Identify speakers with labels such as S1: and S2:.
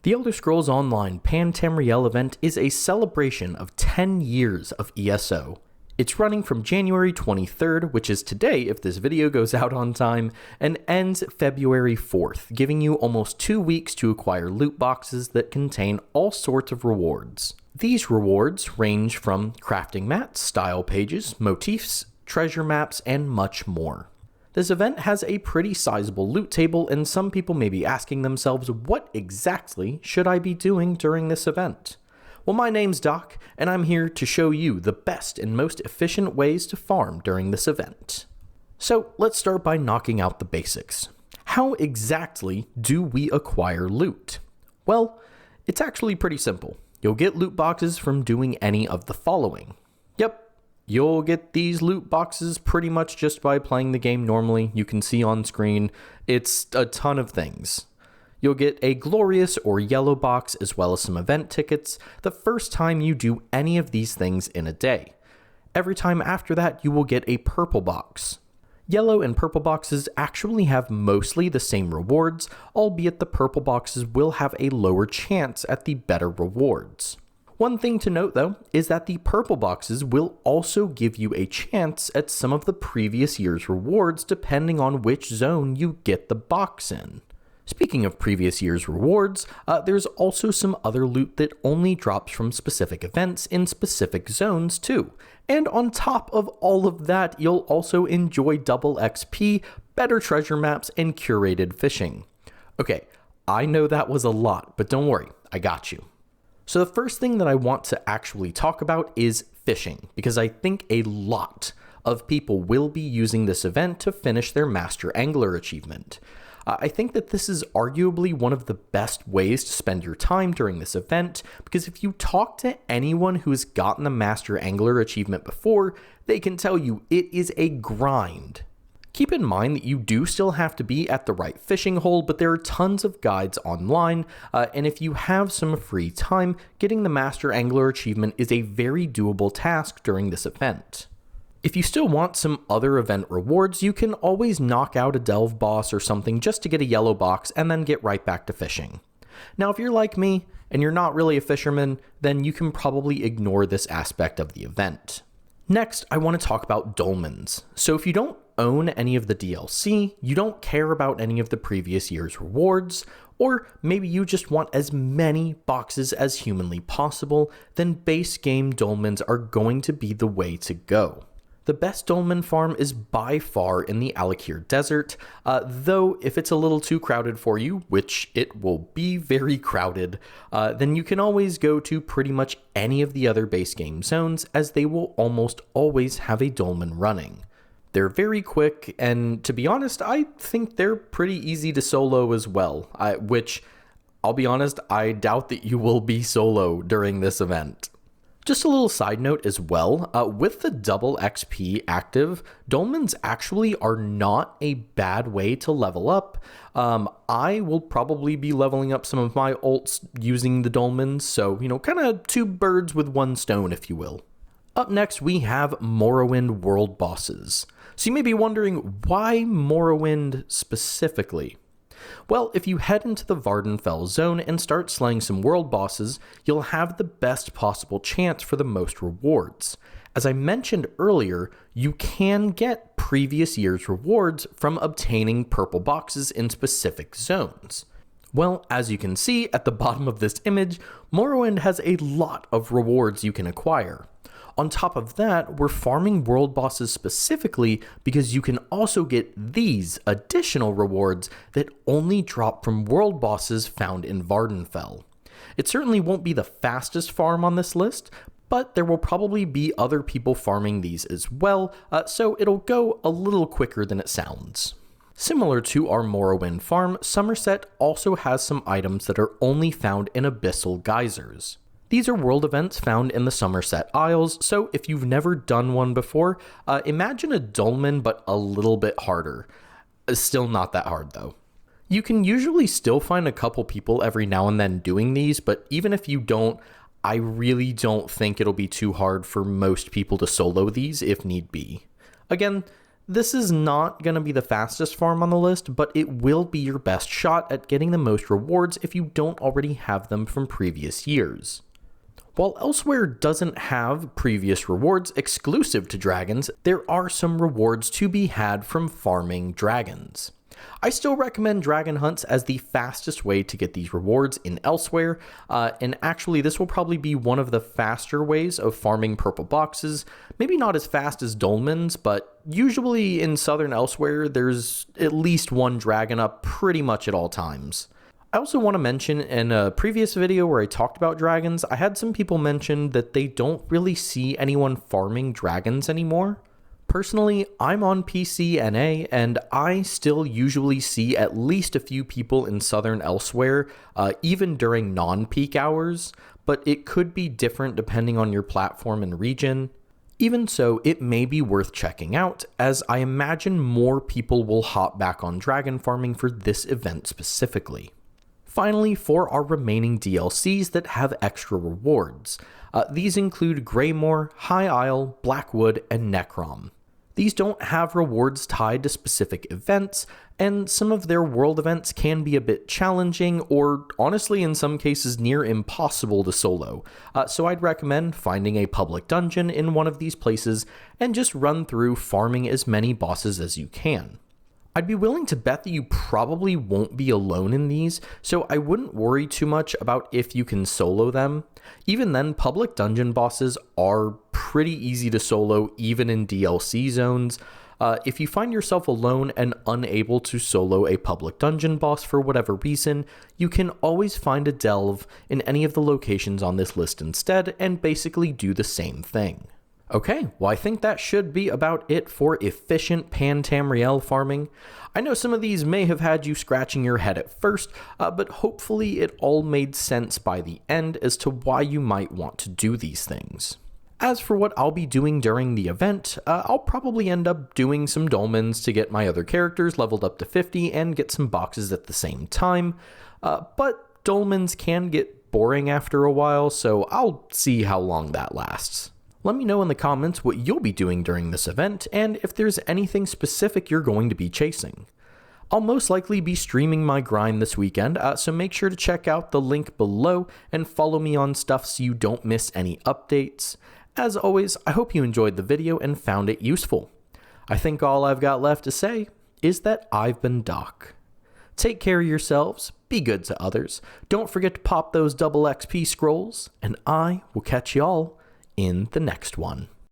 S1: The Elder Scrolls Online Pan-Tamriel Event is a celebration of 10 years of ESO. It's running from January 23rd, which is today if this video goes out on time, and ends February 4th, giving you almost 2 weeks to acquire loot boxes that contain all sorts of rewards. These rewards range from crafting mats, style pages, motifs, treasure maps, and much more. This event has a pretty sizable loot table, and some people may be asking themselves, what exactly should I be doing during this event? Well, my name's Doc, and I'm here to show you the best and most efficient ways to farm during this event. So let's start by knocking out the basics. How exactly do we acquire loot? Well, it's actually pretty simple. You'll get loot boxes from doing any of the following. Yep. You'll get these loot boxes pretty much just by playing the game normally. You can see on screen, it's a ton of things. You'll get a glorious or yellow box as well as some event tickets the first time you do any of these things in a day. Every time after that, you will get a purple box. Yellow and purple boxes actually have mostly the same rewards, albeit the purple boxes will have a lower chance at the better rewards. One thing to note though, is that the purple boxes will also give you a chance at some of the previous year's rewards depending on which zone you get the box in. Speaking of previous year's rewards, there's also some other loot that only drops from specific events in specific zones too. And on top of all of that, you'll also enjoy double XP, better treasure maps, and curated fishing. Okay, I know that was a lot, but don't worry, I got you. So the first thing that I want to actually talk about is fishing, because I think a lot of people will be using this event to finish their Master Angler achievement. I think that this is arguably one of the best ways to spend your time during this event, because if you talk to anyone who's gotten the Master Angler achievement before, they can tell you it is a grind. Keep in mind that you do still have to be at the right fishing hole, but there are tons of guides online, and if you have some free time, getting the Master Angler achievement is a very doable task during this event. If you still want some other event rewards, you can always knock out a delve boss or something just to get a yellow box and then get right back to fishing. Now, if you're like me and you're not really a fisherman, then you can probably ignore this aspect of the event. Next, I want to talk about Dolmens. So if you don't own any of the DLC, you don't care about any of the previous year's rewards, or maybe you just want as many boxes as humanly possible, then base game Dolmens are going to be the way to go. The best dolmen farm is by far in the Alakir Desert, though if it's a little too crowded for you, which it will be very crowded, then you can always go to pretty much any of the other base game zones, as they will almost always have a dolmen running. They're very quick, and to be honest, I think they're pretty easy to solo as well, which, I'll be honest, I doubt that you will be solo during this event. Just a little side note as well, with the double XP active, dolmens actually are not a bad way to level up. I will probably be leveling up some of my ults using the dolmens, so, kind of two birds with one stone, if you will. Up next, we have Morrowind world bosses. So you may be wondering, why Morrowind specifically? Well, if you head into the Vvardenfell zone and start slaying some world bosses, you'll have the best possible chance for the most rewards. As I mentioned earlier, you can get previous year's rewards from obtaining purple boxes in specific zones. Well, as you can see at the bottom of this image, Morrowind has a lot of rewards you can acquire. On top of that, we're farming world bosses specifically because you can also get these additional rewards that only drop from world bosses found in Vvardenfell. It certainly won't be the fastest farm on this list, but there will probably be other people farming these as well, so it'll go a little quicker than it sounds. Similar to our Morrowind farm, Summerset also has some items that are only found in Abyssal Geysers. These are world events found in the Summerset Isles, so if you've never done one before, imagine a dolmen but a little bit harder. Still not that hard though. You can usually still find a couple people every now and then doing these, but even if you don't, I really don't think it'll be too hard for most people to solo these if need be. Again, This is not going to be the fastest farm on the list, but it will be your best shot at getting the most rewards if you don't already have them from previous years. While Elsewhere doesn't have previous rewards exclusive to dragons, there are some rewards to be had from farming dragons. I still recommend dragon hunts as the fastest way to get these rewards in Elsewhere, and actually this will probably be one of the faster ways of farming purple boxes. Maybe not as fast as Dolmens, but usually in Southern Elsewhere there's at least one dragon up pretty much at all times. I also want to mention in a previous video where I talked about dragons, I had some people mention that they don't really see anyone farming dragons anymore. Personally, I'm on PCNA, and I still usually see at least a few people in Southern Elsewhere, even during non-peak hours, but it could be different depending on your platform and region. Even so, it may be worth checking out, as I imagine more people will hop back on dragon farming for this event specifically. Finally, for our remaining DLCs that have extra rewards. These include Greymoor, High Isle, Blackwood, and Necrom. These don't have rewards tied to specific events, and some of their world events can be a bit challenging, or honestly in some cases near impossible to solo, so I'd recommend finding a public dungeon in one of these places and just run through farming as many bosses as you can. I'd be willing to bet that you probably won't be alone in these, so I wouldn't worry too much about if you can solo them. Even then, public dungeon bosses are pretty easy to solo even in DLC zones. If you find yourself alone and unable to solo a public dungeon boss for whatever reason, you can always find a delve in any of the locations on this list instead and basically do the same thing. Okay, well I think that should be about it for efficient Pan-Tamriel farming. I know some of these may have had you scratching your head at first, but hopefully it all made sense by the end as to why you might want to do these things. As for what I'll be doing during the event, I'll probably end up doing some Dolmens to get my other characters leveled up to 50 and get some boxes at the same time, but Dolmens can get boring after a while, so I'll see how long that lasts. Let me know in the comments what you'll be doing during this event, and if there's anything specific you're going to be chasing. I'll most likely be streaming my grind this weekend, so make sure to check out the link below and follow me on stuff so you don't miss any updates. As always, I hope you enjoyed the video and found it useful. I think all I've got left to say is that I've been Doc. Take care of yourselves, be good to others, don't forget to pop those double XP scrolls, and I will catch y'all in the next one.